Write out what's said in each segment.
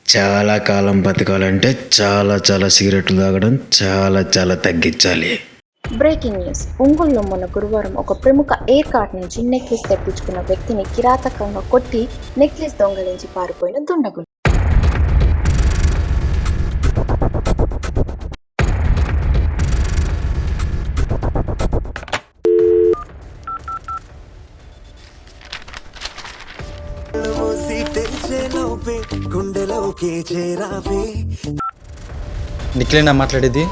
చాలా కాలం బతకాలంటే చాలా సిగరెట్లు తాగడం చాలా తగ్గించాలి. Breaking news. ఒంగోలులో మొన్న గురువారం ఒక ప్రముఖ ఎయిర్ కార్ట్ నుంచి నెక్లెస్ తెప్పించుకున్న వ్యక్తిని కిరాతకంగా కొట్టి నెక్లెస్ దొంగలించి పారిపోయిన దుండగులు. నిఖిలేనా మాట్లాడేది?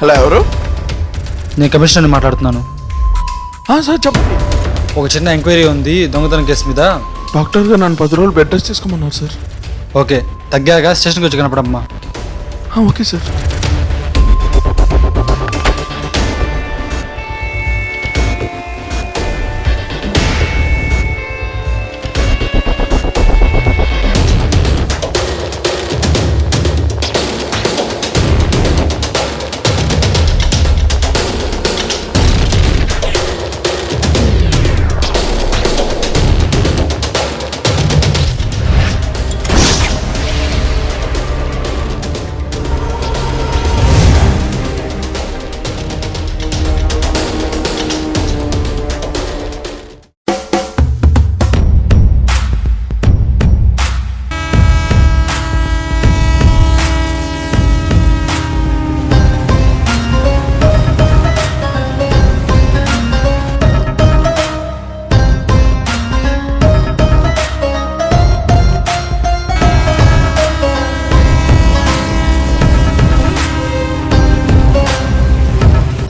హలో, ఎవరు? నేను కమిషనర్ని మాట్లాడుతున్నాను. సార్ చెప్పండి. ఒక చిన్న ఎంక్వైరీ ఉంది దొంగతనం కేసు మీద. డాక్టర్ గారు నన్ను 10 రోజులు బెడ్ రెస్ట్ తీసుకోమన్నారు సార్. ఓకే, తగ్గాక స్టేషన్కి వచ్చి కనపడమ్మా. Okay sir.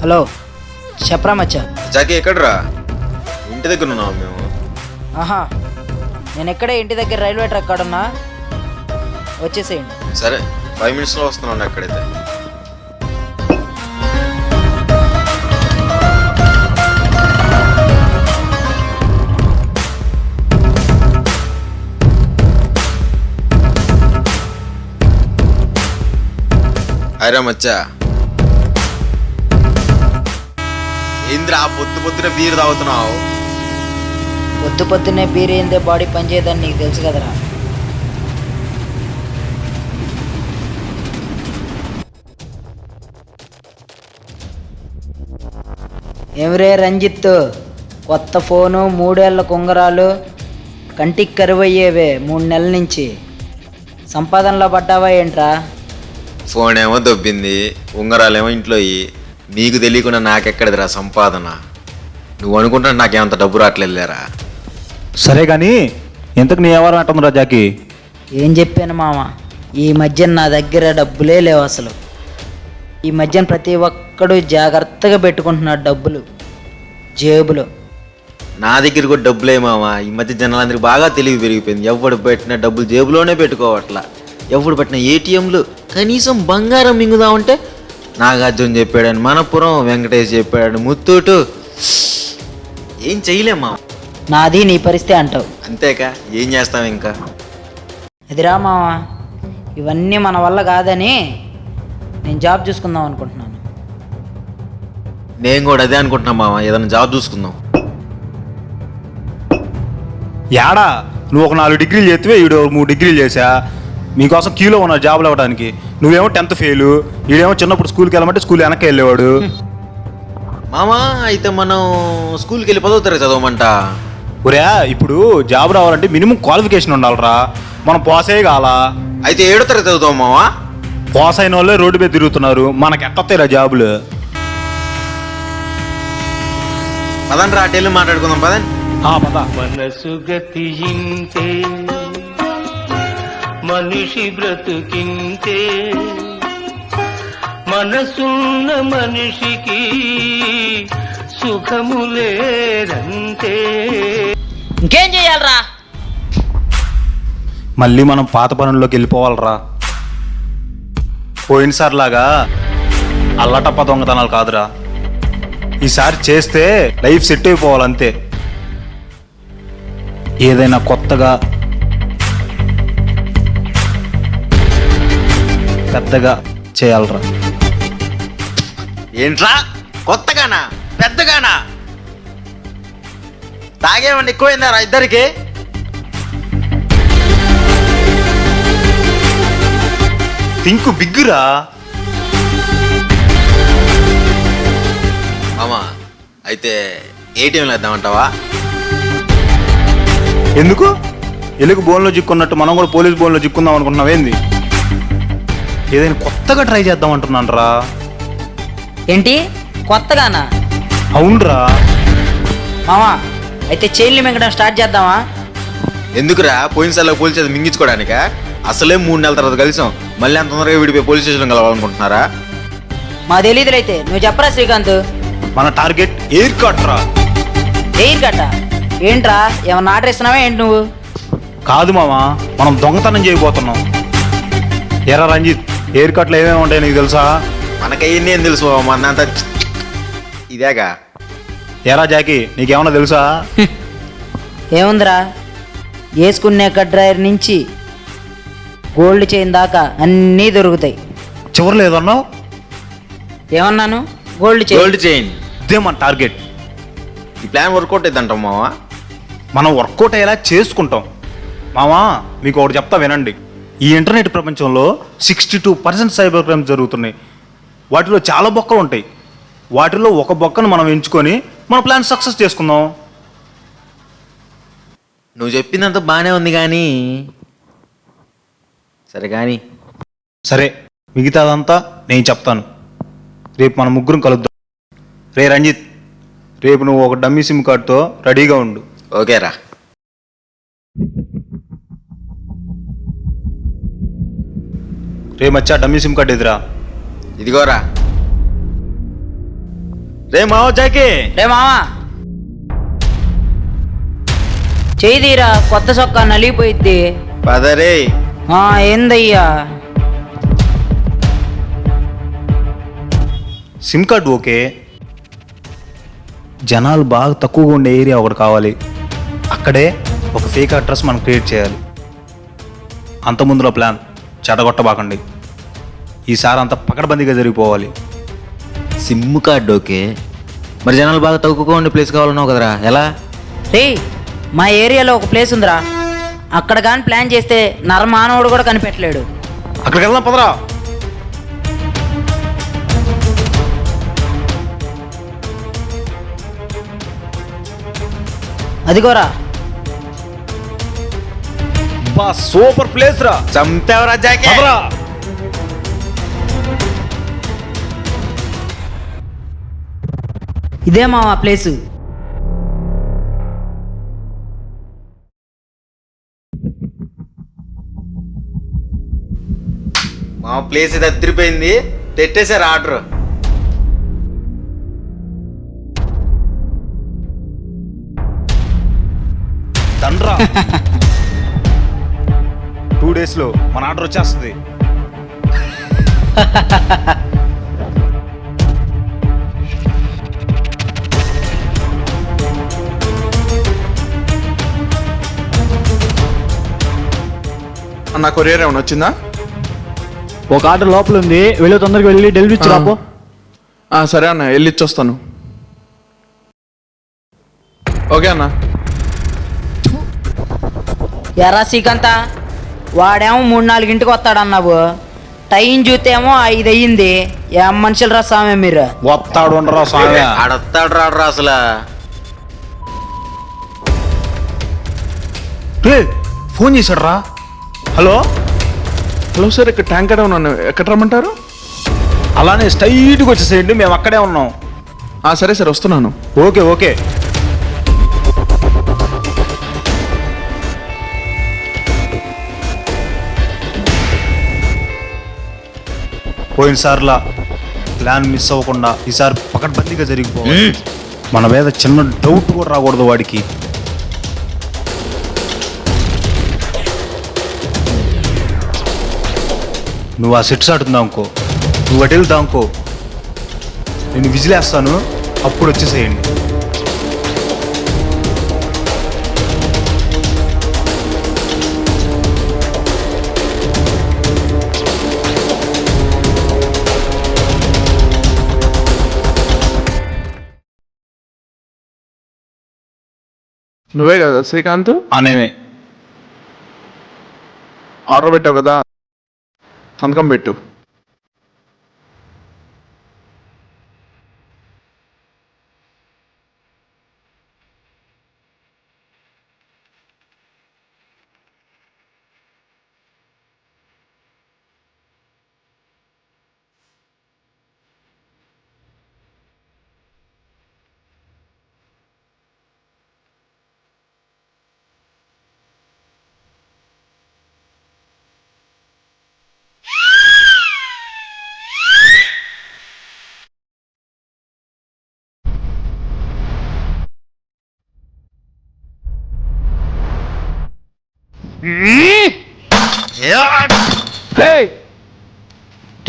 హలో, చెప్పరా మచ్చా. జాకీ ఎక్కడరా? ఇంటి దగ్గర ఉన్నావు మేము. నేను ఎక్కడే ఇంటి దగ్గర రైల్వే ట్రాక్ కాడున్నా, వచ్చేసేయండి. సరే, 5 minutesలో వస్తున్నాను. ఎక్కడైతే హాయ్రా మచ్చా. ఏంద్రా పొద్దున బీర్ తాగుతున్నావు? పొద్దున్నే బీర్ ఏందే బాడీ పనిచేయదని నీకు తెలుసు కదరా. ఏమిరే రంజిత్, కొత్త ఫోను, 3 ఏళ్ల కుంగరాలు, కంటికి కరువయ్యేవే 3 నెలల నుంచి. సంపాదనలో పడ్డావా ఏంట్రా? ఫోన్ ఏమో దొబ్బింది, ఉంగరాలేమో ఇంట్లో. నీకు తెలియకుండా నాకెక్కడిదిరా సంపాదన? నువ్వు అనుకుంటా నాకేమంత డబ్బు రావట్లేదులేరా. సరే కానీ ఎంతకు నీ ఎవరు అంటుందిరా జాకీ? ఏం చెప్పాను మామ, ఈ మధ్యన నా దగ్గర డబ్బులే లేవు అసలు. ఈ మధ్యన ప్రతి ఒక్కడు జాగ్రత్తగా పెట్టుకుంటున్నాడు డబ్బులు జేబులో. నా దగ్గర కూడా డబ్బులే మావా. ఈ మధ్య జనాలందరికీ బాగా తెలివి పెరిగిపోయింది. ఎవడు పెట్టిన డబ్బులు జేబులోనే పెట్టుకోవట్లా. ఎవడు పెట్టిన ఏటీఎంలు కనీసం బంగారం మింగుదామంటే నాగార్జున చెప్పాడని మనపురం, వెంకటేష్ చెప్పాడని ముత్తూటు. ఏం చేయలేమ్మా. నాది నీ పరిస్థితి అంటావు. అంతేకా, ఏం చేస్తాం ఇంకా. అదిరా మామ, ఇవన్నీ మన వల్ల కాదని నేను జాబ్ చూసుకుందాం అనుకుంటున్నాను. నేను కూడా అదే అనుకుంటున్నా మామ, ఏదైనా జాబ్ చూసుకుందాం. యాడా నువ్వు ఒక 4 డిగ్రీలు చేస్తే ఈడు 3 డిగ్రీలు చేసా. మీకోసం క్యూలో ఉన్నావు జాబులు ఇవ్వడానికి. నువ్వేమో 10th ఫెయిల్, ఈడేమో చిన్నప్పుడు స్కూల్కి వెళ్ళమంటే స్కూల్ వెనక్కి వెళ్ళేవాడు. మామా అయితే మనం స్కూల్కి వెళ్ళి 10వ తరగతి చదవమంట. ఒరే, ఇప్పుడు జాబ్ రావాలంటే మినిమం క్వాలిఫికేషన్ ఉండాలిరా. మనం పాస్ అయ్యి కాలా. అయితే 7వ తరగతి చదువుతాం మావా. పాస్ అయిన వాళ్ళే రోడ్డు మీద తిరుగుతున్నారు, మనకి ఎట్టొస్తాయిరా జాబులు. పదండ్రా, అటెళ్ళి మాట్లాడుకుందాం. పదండి. పద. మనసు గతింతే, మనిషి బ్రతుకింతే, మనసున్న మనిషికి సుఖములేరంతే. ఇంకేం చెయ్యాలరా? మళ్ళీ మనం పాత పనుల్లోకి వెళ్ళిపోవాలరా. పోయినసారిలాగా అల్లటప్ప దొంగతనాలు కాదురా. ఈసారి చేస్తే లైఫ్ సెట్ అయిపోవాలంతే. ఏదైనా కొత్తగా పెద్దగా చేయాలరా. ఏంట్రా కొత్తగానా పెద్దగానా? తాగేమన్నా ఎక్కువైందారా ఇద్దరికి? థింక్ బిగ్గురా. మామా అయితే ఏటీఎంలో వేద్దామంటావా? ఎందుకు? ఎలుగు బోన్లో చిక్కున్నట్టు మనం కూడా పోలీస్ బోన్లో చిక్కుందాం అనుకుంటున్నావేంది? ఏదైనా కొత్తగా ట్రై చేద్దాం అంటున్నాను రా. ఏంటి కొత్తగానా? అవునరా. మావా అయితే చైన్లు మింగడం స్టార్ట్ చేద్దామా? ఎందుకురా పోయినసార్లు పోలీస్ చేత మింగించుకోవడానికా? అసలే 3 నెలల తర్వాత కలిసాం, మళ్ళీ అంత తొందరగా విడిపోయి పోలీస్ స్టేషన్లో కలవాలనుకుంటున్నారా? మా తెలీదులైతే నువ్వు చెప్పరా శ్రీకాంత్. మన టార్గెట్ ఎయిర్ కట్ రా. ఎయిర్ గట్ట ఏంట్రా? ఏమన్నా ఆర్డర్ ఇస్తున్నావా ఏంటి నువ్వు? కాదు మామా, మనం దొంగతనం చేయబోతున్నాం. ఎరా రంజిత్, ఎయిర్ కట్లు ఏమేమి ఉంటాయి నీకు తెలుసా? మనకయ్యింది ఏం తెలుసు మామ, అన్నంత ఇదేగా. ఎరా జాకీ, నీకేమన్నా తెలుసా? ఏముందిరా, వేసుకునే డ్రైవర్ నుంచి గోల్డ్ చైన్ దాకా అన్నీ దొరుకుతాయి. చివరిలో ఏదన్నావు? ఏమన్నాను? Gold chain. గోల్డ్ చైన్ ఇదే మన టార్గెట్. ఈ ప్లాన్ వర్కౌట్ అవుతుంటాం మావా. మనం వర్కౌట్ అయ్యేలా చేసుకుంటాం. మామా మీకు ఒకటి చెప్తా వినండి. ఈ ఇంటర్నెట్ ప్రపంచంలో 62% సైబర్ క్రైమ్స్ జరుగుతున్నాయి. వాటిలో చాలా బొక్కలు ఉంటాయి. వాటిలో ఒక బొక్కను మనం ఎంచుకొని మన ప్లాన్ సక్సెస్ చేసుకుందాం. నువ్వు చెప్పిందంతా బాగానే ఉంది కానీ సరే కానీ సరే, మిగతాదంతా నేను చెప్తాను. రేపు మన ముగ్గురం కలుద్దాం. రే రంజిత్, రేపు నువ్వు ఒక డమ్మీ సిమ్ కార్డ్తో రెడీగా ఉండు. ఓకేరా. రే మచ్చా, డమ్మీ సిమ్ కార్డ్ ఎదురా. ఇదిగోరా. రే మావ జాకీ, రే మావా చేయిదీరా, కొత్త సొక్కా నలిగిపోయిద్ది. పదరే. ఏందయ్యా? సిమ్ కార్డ్ ఓకే, జనాలు బాగా తక్కువగా ఉండే ఏరియా ఒకటి కావాలి. అక్కడే ఒక ఫేక్ అడ్రస్ మనం క్రియేట్ చేయాలి. అంత ముందులో ప్లాన్ చెడగొట్టబాకండి. ఈసారి అంతా పకడ్బందీగా జరిగిపోవాలి. సిమ్ కార్డు ఓకే, మరి జనాలు బాగా తక్కువగా ఉండే ప్లేస్ కావాలన్నావు కదరా, ఎలా? రే మా ఏరియాలో ఒక ప్లేస్ ఉందిరా, అక్కడ కానీ ప్లాన్ చేస్తే నరమానవుడు కూడా కనిపెట్టలేడు. అక్కడికి వెళ్దాం పదరా. అదిగోరా. బా సూపర్ ప్లేస్ రా. చంపేవరా జాకీ. పదరా. ఇదే మా ప్లేసు. మా ప్లేస్ ఇది అదిరిపోయింది, పెట్టేశారు ఆర్డర్. తండ్రా 2 డేస్లో మన ఆర్డర్ వచ్చేస్తుంది. అన్న కొరియర్ ఏమైనా వచ్చిందా? ఒక ఆర్డర్ లోపల ఉంది, వెళ్ళి తొందరగా వెళ్ళి డెలివరీ ఇచ్చి రాపో. సరే అన్న, వెళ్ళి ఇచ్చొస్తాను. ఓకే అన్న. ఎరా శ్రీకాంత, వాడేమో 3-4 వస్తాడన్నావు, టైం చూస్తేమో 5 అయ్యింది. ఏం మనుషులు రా స్వామి మీరు. వస్తాడు ఉండరా స్వామి. ఆడొస్తాడు రాడరా అసలు. ఫోన్ చేశాడు రా. హలో హలో సార్, ఇక్కడ ట్యాంకర్ ఉన్నాను, ఎక్కడ రమ్మంటారు? అలానే స్ట్రైట్గా వచ్చేసేయండి, మేము అక్కడే ఉన్నాం. సరే సార్, వస్తున్నాను. Okay okay. పోయినసార్లా ప్లాన్ మిస్ అవ్వకుండా ఈసారి పకడ్బందీగా జరిగిపోవాలి. మన మీద చిన్న డౌట్ కూడా రాకూడదు వాడికి. నువ్వు ఆ సెట్స్ ఆడుతుందాంకో, నువ్వు అటు వెళ్దాంకో, నేను విజిలేస్తాను, అప్పుడు వచ్చేసేయండి. నువ్వే కదా శ్రీకాంత్? నేనే. ఆర్డర్ పెట్టావు కదా, సంతకం పెట్టు.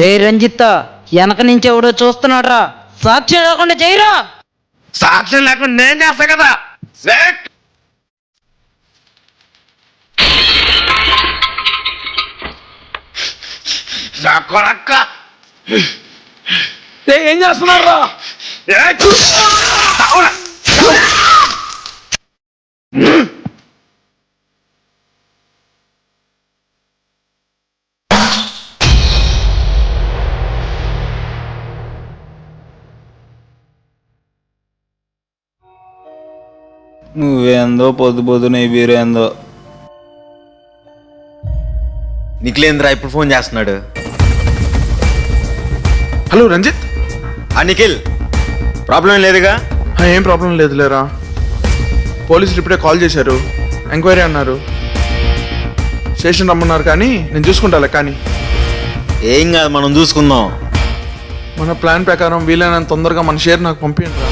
రే రంజిత్, వెనక నుంచి ఎవడో చూస్తున్నాడ్రా, సాక్షి లేకుండా చేయరా. సాక్ష్యం లేకుండా నేను చేస్తా కదా. ఏం చేస్తున్నారా? నువ్వేందో పొద్దు పొద్దున ఈ బీరేందో. నిఖిలేంద్ర ఇప్పుడు ఫోన్ చేస్తున్నాడు. హలో రంజిత్. నిఖిల్, ప్రాబ్లం లేదుగా? ఏం ప్రాబ్లం లేదు లేరా. పోలీసులు ఇప్పుడే కాల్ చేశారు, ఎంక్వైరీ అన్నారు, స్టేషన్ రమ్మన్నారు. కానీ నేను చూసుకుంటాలే. కానీ ఏం కాదు, మనం చూసుకుందాం. మన ప్లాన్ ప్రకారం వీలైనంత తొందరగా మన షేర్ నాకు పంపించరా.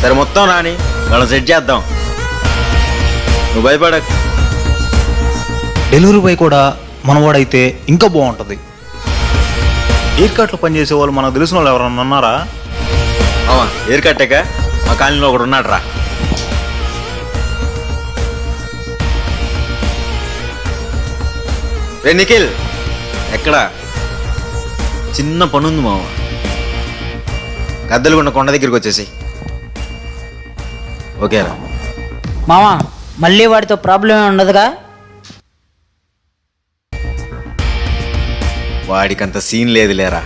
సరే మొత్తం రాని, మనం సెట్ చేద్దాం. నువ్వు భయపడక. డెలివరీ బాయ్ కూడా మనవాడైతే ఇంకా బాగుంటుంది. ఎయిర్ కట్లో పనిచేసే వాళ్ళు మనకు తెలిసిన వాళ్ళు ఎవరన్నా ఉన్నారా? ఎయిర్ కట్టాక మా కాలనీలో ఒకడు ఉన్నాడు రా. రే నిఖిల్, ఎక్కడ? చిన్న పనుంది మావ, గద్దెలుగుండ కొండ దగ్గరికి వచ్చేసి. ఓకేరా మామా, మళ్ళీ వాడితో ప్రాబ్లం ఉండదుగా? వాడికంత సీన్ లేదు లేరా.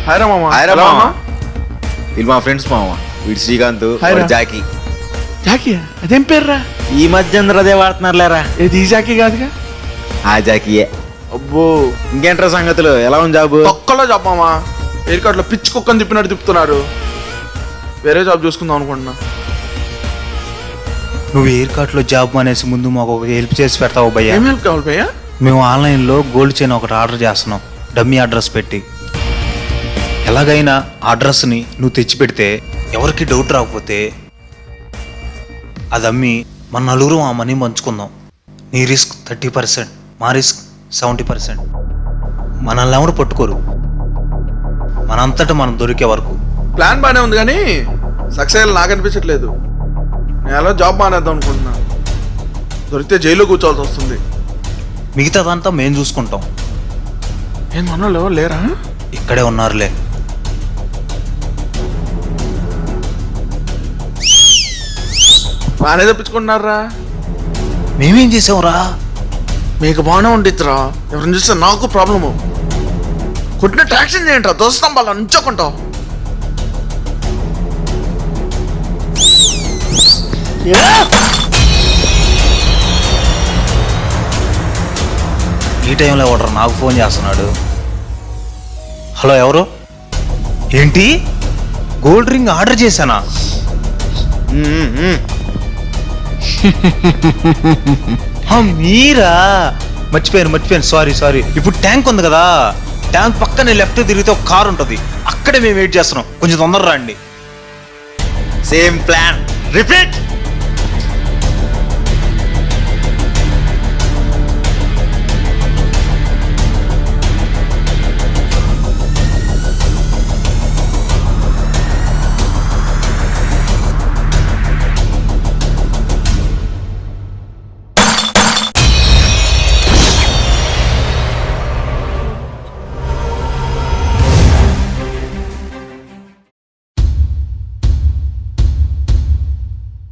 హాయ్ మామ. హాయ్ మామ, వీళ్ళు మా ఫ్రెండ్స్ మామ. వీడు శ్రీకాంత్, హాయ్ వాడు రా. జాకీ. జాకీ? అదేం పేర్రా? ఈ మధ్య అందరూ అదే వాడుతున్నారు లేరా. ఏది ఈ జాకీ కాదుగా? ఆ జాకీయే. అబ్బో, ఇంకేంట్రా సంగతులు? ఎలా ఉంది జాబు? తొక్కలో జాబ్ మామా. ఎయిర్ కార్ట్లో పిచ్చి కుక్కని తిప్పినట్టు తిప్పుతున్నారు. వేరే జాబ్ చూసుకుందాం అనుకుంటున్నా. నువ్వు ఎయిర్ కార్ట్లో జాబ్ అనేసి ముందు మాకు ఒక హెల్ప్ చేసి పెడతావు భయ్యా? ఏం హెల్ప్ కావాలి భయ్యా? మేము ఆన్లైన్లో గోల్డ్ చైన్ ఒకటి ఆర్డర్ చేస్తున్నాం, డమ్మీ అడ్రస్ పెట్టి. ఎలాగైనా ఆ అడ్రస్ని నువ్వు తెచ్చిపెడితే ఎవరికి డౌట్ రాకపోతే అది అమ్మి మన నలుగురు ఆ మనీ పంచుకుందాం. నీ రిస్క్ 30%, మా రిస్క్ 70%. మనల్ని ఎవరు పట్టుకోరు, మనంతటా మనం దొరికే వరకు. ప్లాన్ బాగానే ఉంది కానీ సక్సెస్ అయ్యేలా నాకు అనిపించట్లేదు. నేను ఎలా జాబ్ మానేద్దాం అనుకుంటున్నా. దొరికితే జైల్లో కూర్చోవాల్సి వస్తుంది. మిగతాదంతా మేము చూసుకుంటాం. ఏం మనోళ్ళు ఎవరు లేరా? ఇక్కడే ఉన్నారులే. బాగానే తప్పించుకుంటున్నారా? మేమేం చేసావురా? మీకు బాగానే ఉండిద్దిరా. ఎవరిని చూస్తే నాకు ప్రాబ్లము. కొట్టినట్టు యాక్షన్ చేయండి రా. దోస్తాం వాళ్ళ నుంచోకుంటావు. ఈ టైంలో ఎవడరు నాకు ఫోన్ చేస్తున్నాడు? హలో, ఎవరు? ఏంటి, గోల్డ్ రింగ్ ఆర్డర్ చేశానా? మీరా? మర్చిపోయాను. సారీ. ఇప్పుడు ట్యాంక్ ఉంది కదా, ట్యాంక్ పక్కనే లెఫ్ట్ తిరిగితే ఒక కార్ ఉంటుంది, అక్కడే మేము వెయిట్ చేస్తున్నాం. కొంచెం తొందరగా రండి. Same plan repeat.